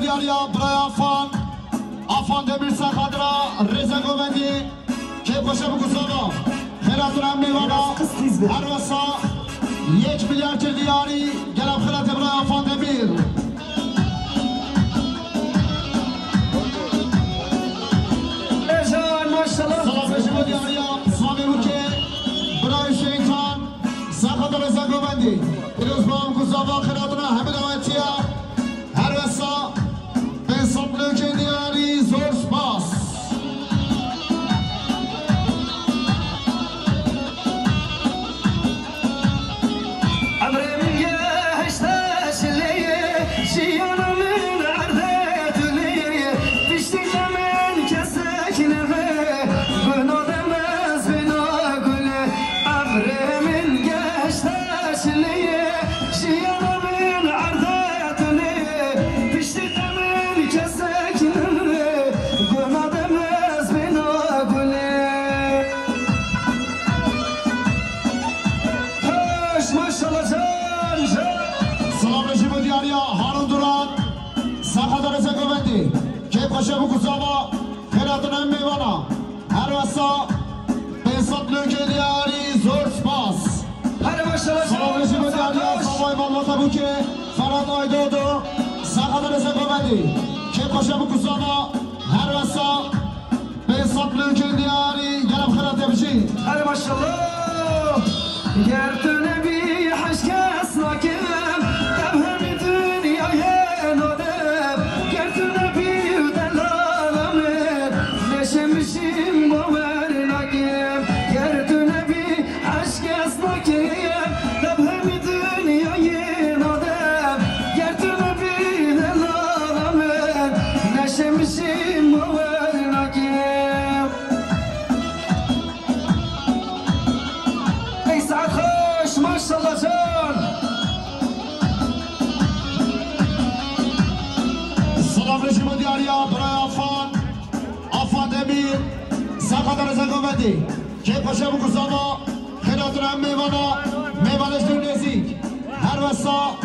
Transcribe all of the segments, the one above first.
دیاریا برای آفان دبیر سخادرا رزا گوبندی که باشه بگذارم خیراتون هم میوانا هر وسا 1 میلیارد دیاری گلم خیرات برای آفان دبیر سلام بشیم دیاریا سلامی بود که برای شیطان سخادر رزا گوبندی پیروز با هم گذارم خیراتون همه دوایتیه هر وسا به صبح که دیاری زور سپاس باشه بگذارم خیراتون هم میوانا هر وسا به صبح که دیاری زور سپاس سلام رشید و دیاریا سلامای مالواتا بود که فراد آیدودو سخت رزا گوبندی که باشه بگذارم هر وسا به صبح که دیاری گرم خیرات بشید هر ماشالله گردن بی حشکس ناکم تبهم دنیای نادم گردن بی مشیم باور نگیم گردن بی عشق از نگیم لب همی دنیای نادم گردن بی دلالمه نشه مشیم باور نگیم ای سعد خوش ماشالله جان سلام رژیم و دیاریا برای آفان دبیر سخت رزا گوبندی که باشه بگذارم خیراتون هم میوانا میوانش دور نزدیک هر وسا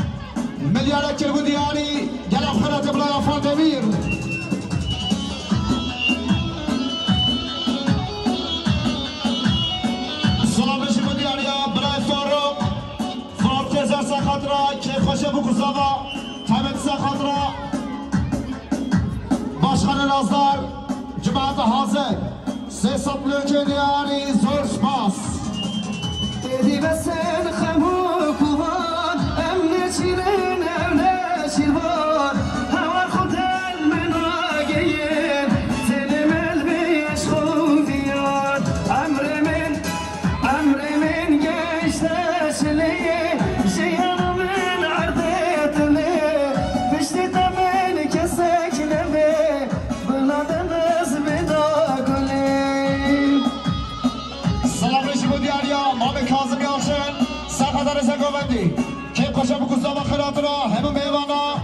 میلیارد کربو دیاری گلم خیرات برای آفان دبیر سلام رژیم و دیاریا برای فاروق تزر سخت را که باشه بگذارم تمت سخت را باشخان نازدار جماعت حاضر 300 میلیون دیاری زور سپاس دیدی بسن خمو کوان امن چیرن امن چیروان هوا خودن من آگین دلم البیش خوبیان امر من گشته شلیه جیان من عردت لی بشتی تمن کسک نبه بلادن کاظمی آشن سخت رزا گوبندی که باشه بگذارم خیراتون همه میوانا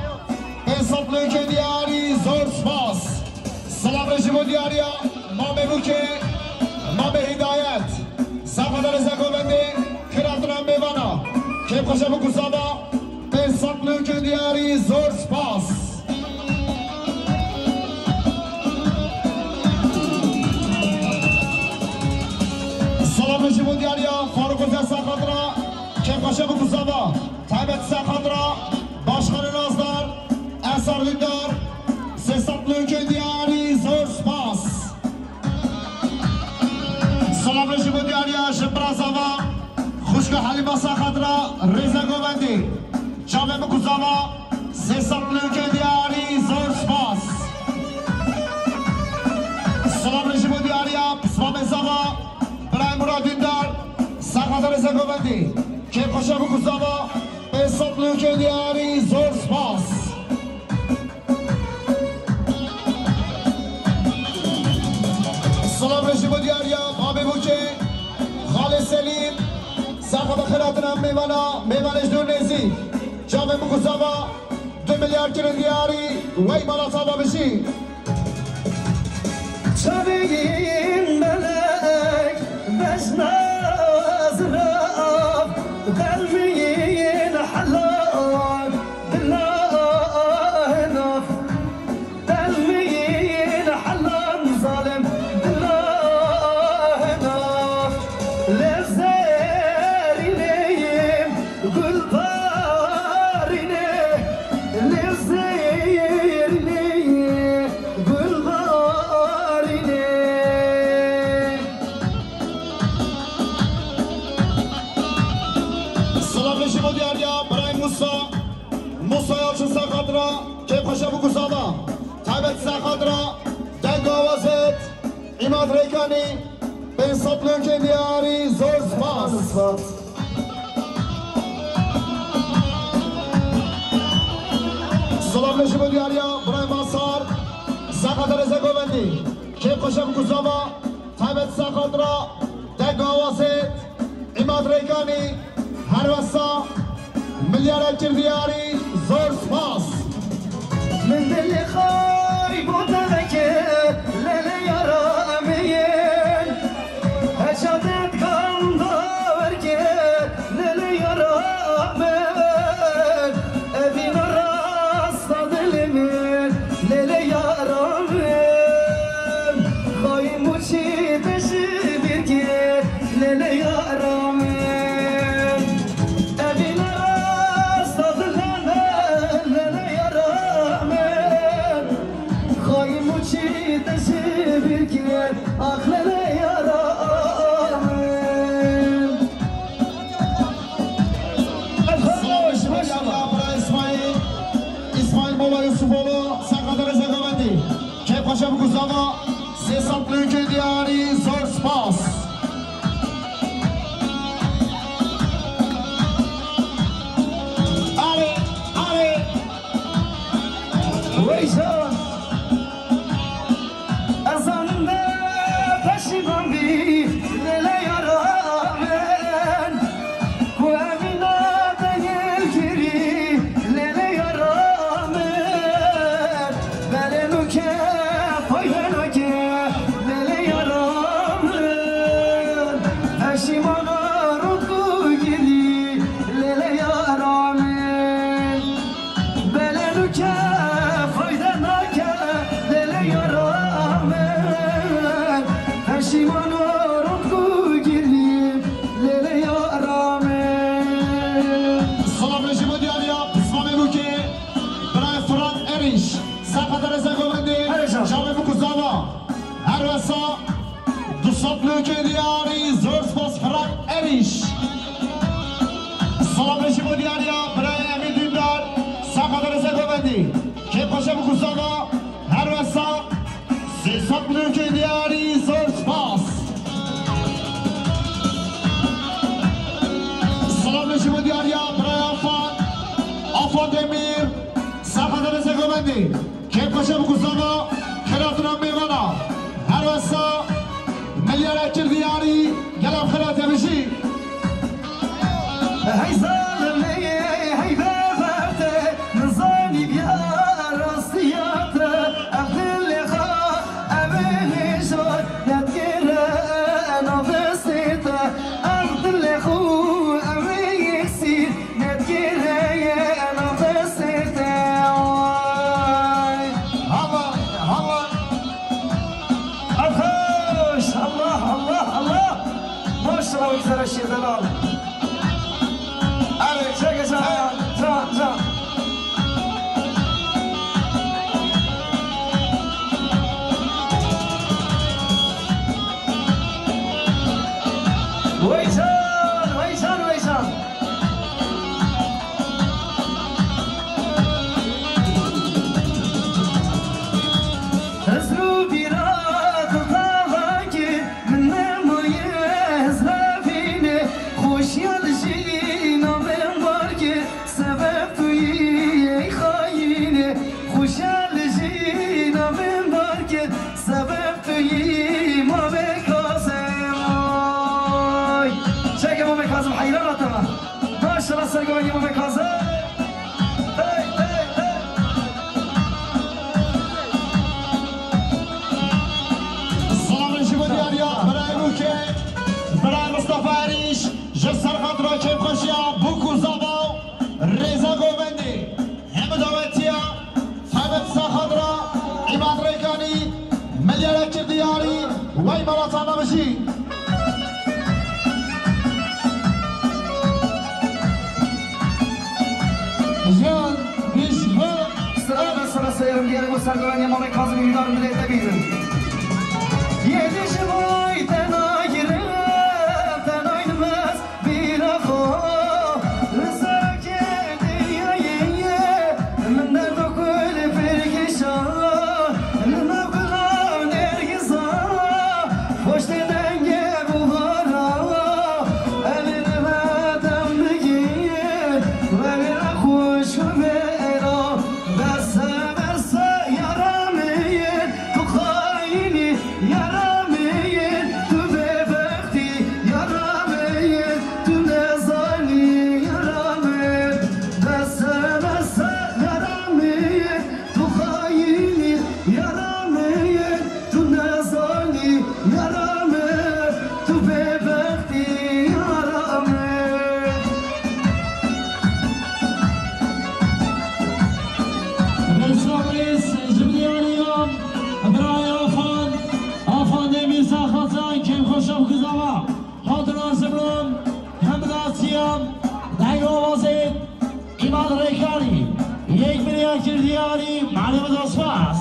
به صبح که دیاری زور سپاس سلام رژیم و دیاریا ما بگو که ما به هدایت سخت رزا گوبندی خیراتون هم میوانا که باشه بگذارم به صبح که دیاری زور سپاس سلام رژیم و دیاریا فاروق سخت را که باشه بگذارم تایبت سخت را باشخان نازدار اثر دیدار 300 میلیون دیاری زور سپاس سلام رژیم و دیاریا شبرازاوا خوشک حلیمه سخت را رزا گوبندی جامعه بگذارم 300 میلیون دیاری زور سپاس سلام رژیم و دیاریا پسمام زاوا برای مرادین دار سخت رزا گوبندی که باشه بگذارم به صبح که دیاری زور سپاس سلام رژیم و دیاریا ما بگو که خالص سلیم سخت خیراتون هم میوانش دور نزدیک جامعه بگذارم 2 میلیارد دیاری وی بالا تابا بشی Tabi'in melek beşnaz raf Kalbi'in halak Dillah naf إماد ريكاني بين صبلون كدياري زور سباس سلام نشبه دياريا براي ماسار ساقط رزا قوبندي كيف قشب كزاما تايبت ساقط را دقا واسد إماد ريكاني هروسا مليار اكتر دياري زور سباس من دل خايب وتذكر للي رامين هشتت كم دوركر للي رامين أبين الراس تظلمين للي رامين خايم وشي تشبيركر للي رامين أبين الراس تظلمين للي رامين خايم وشي تشبيركر أخلى لي رامين الفوش ما شاء الله إسماعيل مولا يوسفولو ساقط رزا قوبندي كيف قشب كزاما سي صبلون كدياري زور سباس ويشان أزاننا بشيبان بي للا يرامن وأمينا دنيل كري للا يرامن بلنوك فايدنوك للا يرامن أشيمانا ربو جري للا يرامن بلنوك فايدنوك للا يرامن أشيمانا ربو جري للا يرامن سلام نشبه دياريا اسمامي بوكي براي فران اريش ساقط رزا قوبندي شامي بكزاما هروسا دو صبلون كدياري زور سباس فران اريش سلام نشبه دياريا براي امين دیندار ساقط رزا قوبندي كيف قشب كزاما هروسا سي صبلون كدياري زور سباس سلام نشبه دياريا براي آفان دمیر ساقط رزا قوبندی کیف قشب کزاما خلاتنا میوانا هر وسا ملیار اکر دیاری گلم خلات بشی هاي ظالمي هاي بابته نظامي بيا راسياته أبدل خا أبني شوي يذكر أنا بسيطة أبدل خو أبي يكسير يذكر أنا بسيطة هلا هلا أفوش الله الله الله ما شاء الله ويكسر الشيء دلال شكرا جان ويشان هزرو بيراد طاواكي من نمويه زلافيني خوش يالجينا من باركي سبب توي خايني خوش يالجينا من باركي سبب توي ما بكاسم شاكي ما بكاسم حيران تمام ما شاء الله سرقوني ما بكاسم سلام نشبه دياريا براي بوكي براي مصطفى عريش جسر خاطرو كيف قشيا بوكو زاباو رزا قوبندي هم دواتيا ثابت ساخضرا إماد ريكاني مليار اكر دياري وي مراتانا بشي جان بيش هو Sıra sayarım diğeri bu sargılan yamalı kazım ünlüler millete bildim. Yediş boy tena girer, tena oynamaz bir akı. Rıza kendi yayı, minler dokul bir kişa. Lına kılan ergiza, سپاس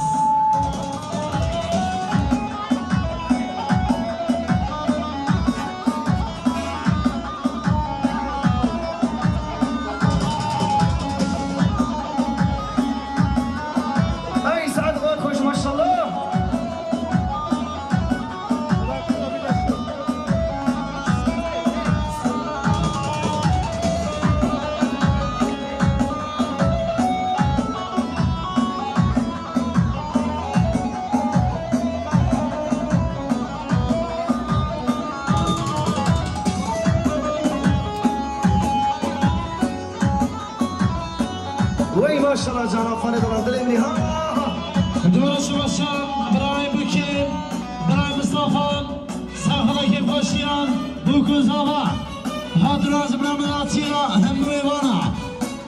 ای سعد غار خوش ماشاءالله وای ماشاءالله جناب خانه دارم دل امری ها درست باشم برای بکیم برای مصطفی سرخلا که باشیم بکوز آقا حاضر برامناتی را هم میوانا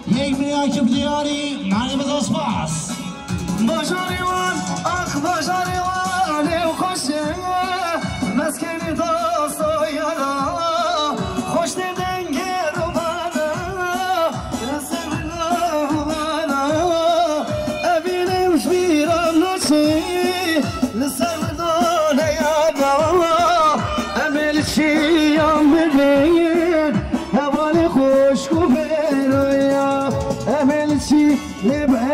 یک میلیون که بدیاری معنی بزا سپاس باجاریوان آخ باجاریوان او خوشه مسکنی داست و یارا خوش دنگ رو بنا رسم رو بنا ابینم شبیرم نچی لسردان یارا امل چیم ببین هوال خوشکو بیرویا امل چی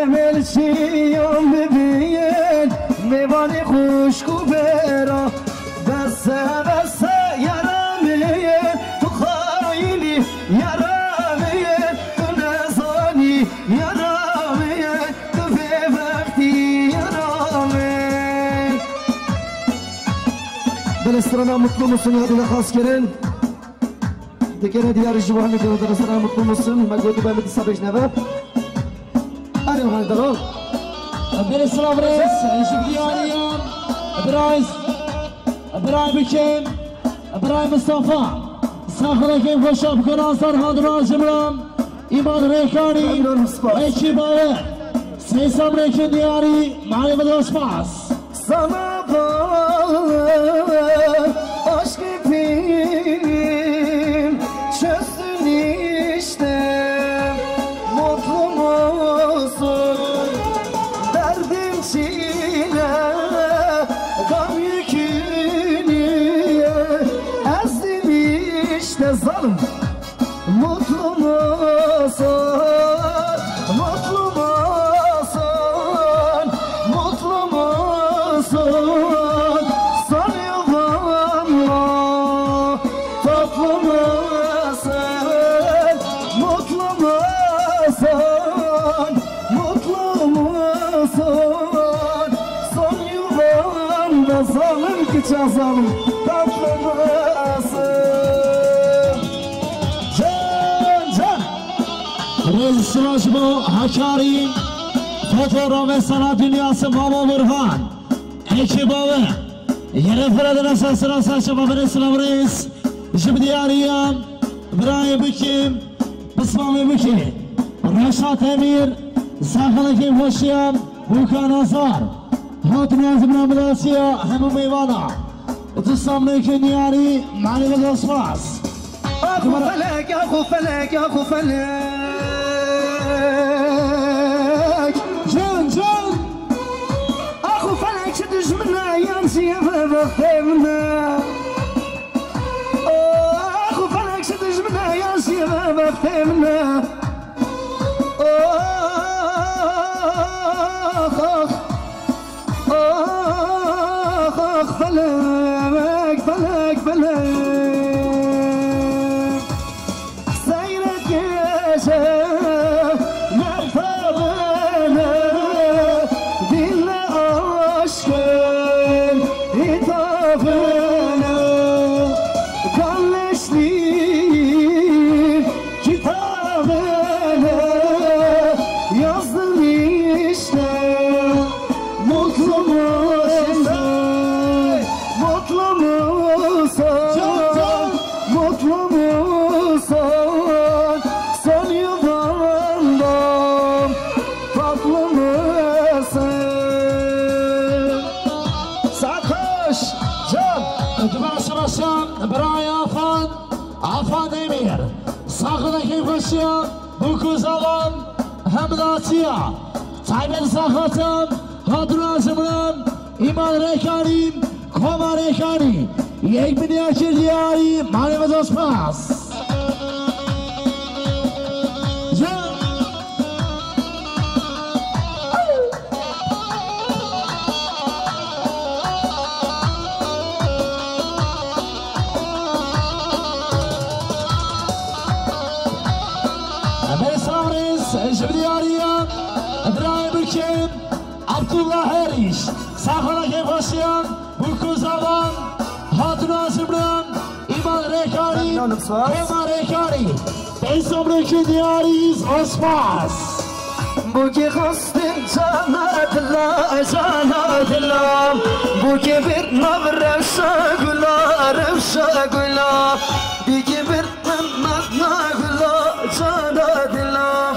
امل چیم ببین میوان خوشکو بیرا بسه بسه یرامیه تو خایلی یرامیه تو نزانی یرامیه تو به وقتی یرامیه دلسترانا mutlu musun ya dile khas kerin Dekene diyar jivani de delestrana mutlu musun ma godi ba mit sabej neve Arı han dalo bir selam reis işi بدیاریم برای بکیم برای مصطفی سرخلا که خوشا بکنن سرخان راز جمرم ایمان ریکانی ایکی باور سیسم ریکن دیاری معنی بزا سپاس Sana aşk ipim çözdün işte mutlu musun derdim çile gam yükünü ezdim işte zalim mutlu musun mutlu musun mutlu musun son yuvamla tatlı mısın mutlu musun mutlu musun son yuvamda zalim ki çazalım tatlı mısın can Reis Sıraç bu Hakkari Fotoğraf ve Sanat Dünyası Baba Burhan Ekibabı Yere Fıradın esasına saçma bir selam reis İşi بدیاریم برای بکیم بسمامی بکی رشاد امیر سرخلا که خوشیم بوکان آزار هات نیاز برامداسیا همه میوانا دوستان لیکن دیاری معنی بزا سپاس اخو فلك اخو فلك اخو فلك جان اخو فلك دجمنا يمشي بخيمنا اخو فلك دجمنا يمشي بخيمنا اخ فلك فلك فلك سيرك يا مرحبا دل aşkın hitabına kalleşlik kitabına yazdım işte mutlu musun mutlu musun mutlu musun son yuvamdan tatlı mısın sarhoş can Dibaraşı başım برای آفان امیر ساخته که خوشیم بکوز آقام همداتیا تایبت ساختم هاد ایمان ریکانی کما ریکانی 1 میلیون دیاری مالی و دوست پاس جبرياريان ابراهيم الكيم عبد الله هاريش ساخنا كيف خشيان بوكو زبان هاتنا زبران ايمان ريكاري كما ريكاري بيسم ريكي دياريز اسماس بوكي خستن جانات الله بوكي برنا برشا قلا بيكي برنا قلا جانات الله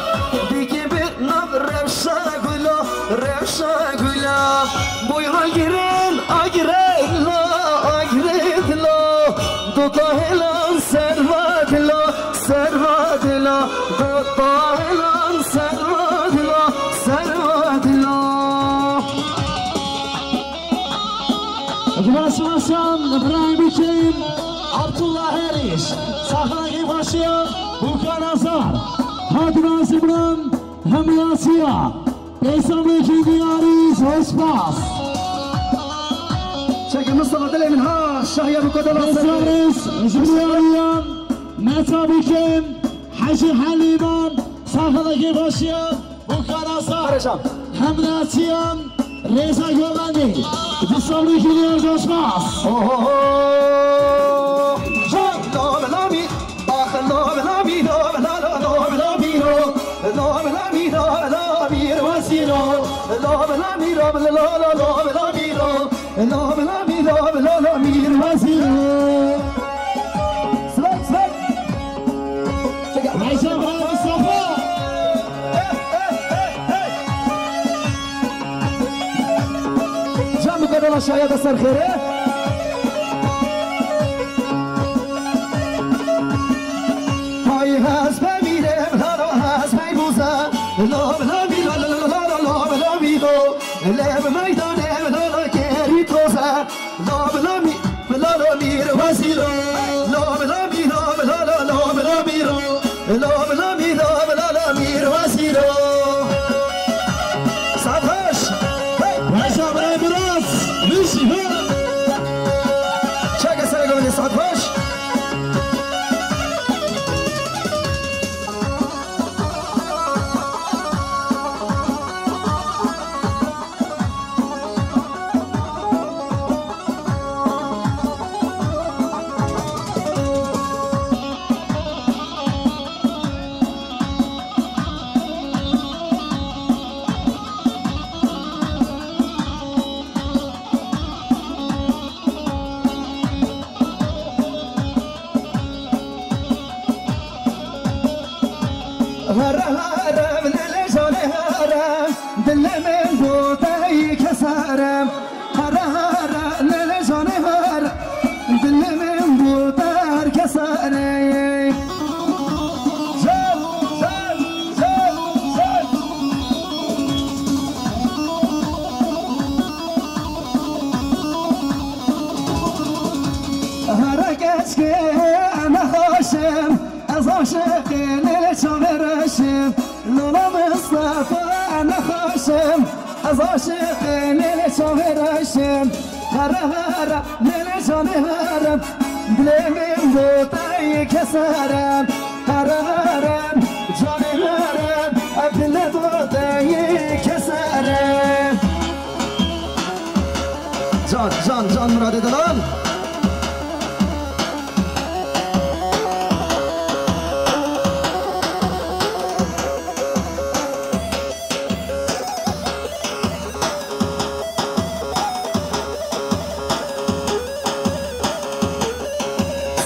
رفشا قلا بوي غيرين اجرين لا دوتا هلان سروات لا دوتا هلان سروات لا اجمع سماسان ابراهيم الكيم عبد الله هاريش ساخنا كيف خشيان بوكان ازار هاتنا زبران همياسيا بيسم ريكي دياريز وسباس شكل مصطفى دلي منها شهية بقدر بيسم ريس جبرياريان متا بكيم حجي حليمان ساخنا كيف خشيان بوكان ازار همياسيا ريزا يوغاني بيسم ريكي دياريز وسباس شاید اثر خیره های هست بمیره لالا هست میبوزه لالا میدو لب میدانه لالا گری توزه لالا میر وزیرو لالا میر وزیرو سفش باشا برای براس میشی ها چه سر گونه سفش هرم للجان هرم دل من بودای کسرم هرم للجان هرم دل من بودار کسرم جان هرگز که انا خوشم از عاشق للجان رشم لولا مصطفى انا خوشم از عاشق للجان رشم هرم للجان هرم دل من بودای کسرم هرم جان هرم دل بودای کسرم جان مراد دلال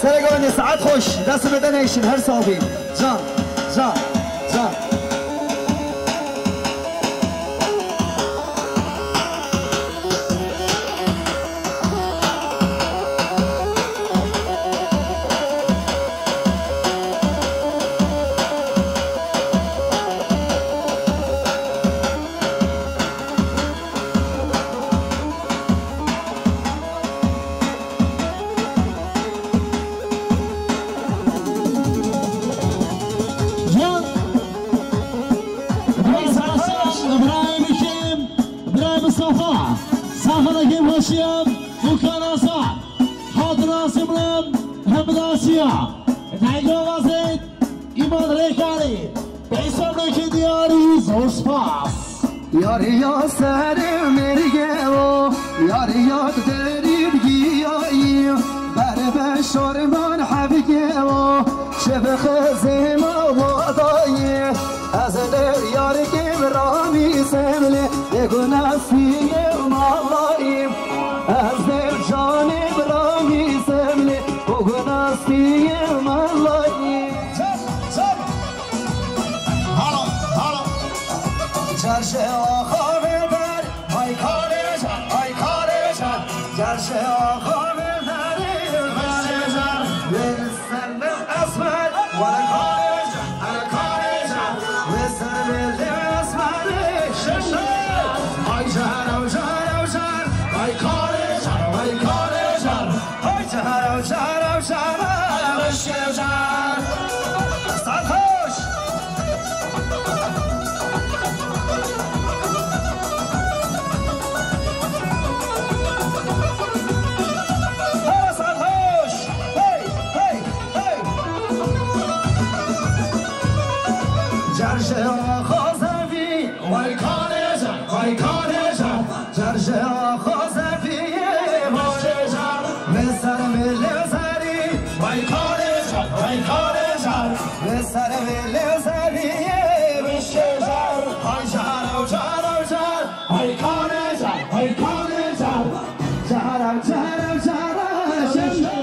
سرگان ساعت خوش دست بدنیشن هر صابی جان صاحبنا كيف هشيم وكناسة حاضر سمرم همداسيا نيجا وزيد إيمان ريكاري بيسم لك دياري زور سپاس یاری یا سر مرگه و یاری یاد دارید گیایی بر بشارمان حبگه و شب خزیم وادایی از در یاری که برامی سمله بگو نفیه مالاییم از در جان برامی سمله بگو نفیه مالاییم جرشه آخا ببر های کارشان های کارشان جرشه آخا ببر بشجر بسن اسمر ولا کارشان انا کارشان بسن اسمر ششر های جهر و جهر و جهر های کارشان های کارشان های جهر و جهر و جهر بشجر سرخوش جرشه آخا زفی وای کارشان وای کارشان جرشه آخا زفی باششان بسر ملزری وای کارشان وای کارشان بسر ملزری بششان های جهر و جهر و جهر وای کارشان وای کارشان جهر و جهر و جهر ششان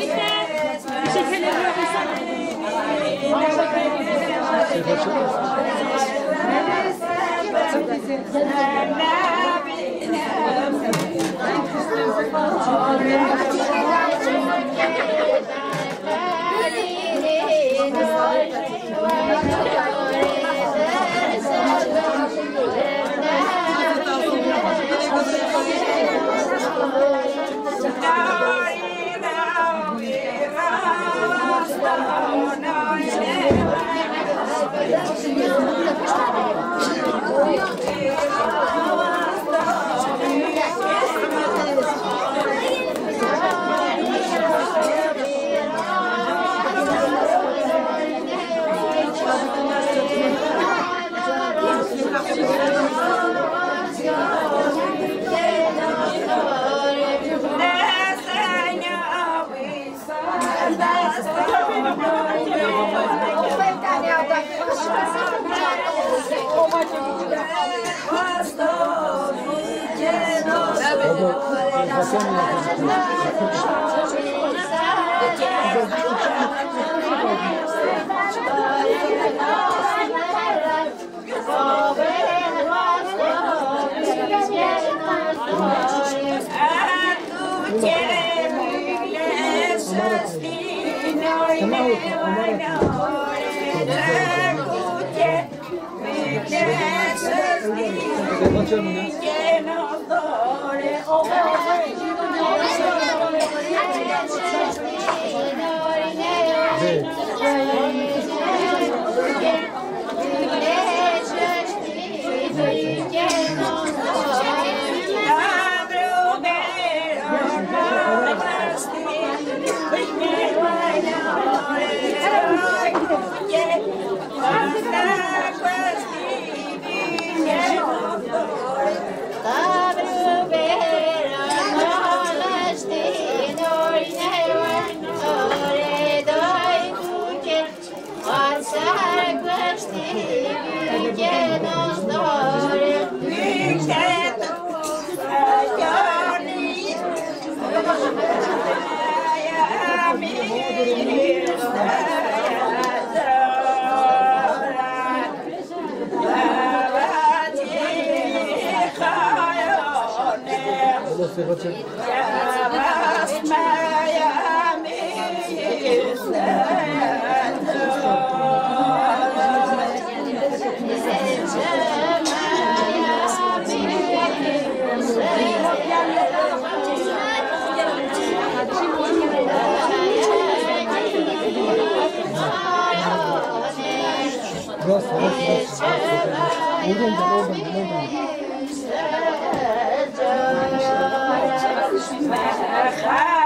Salite! Bye.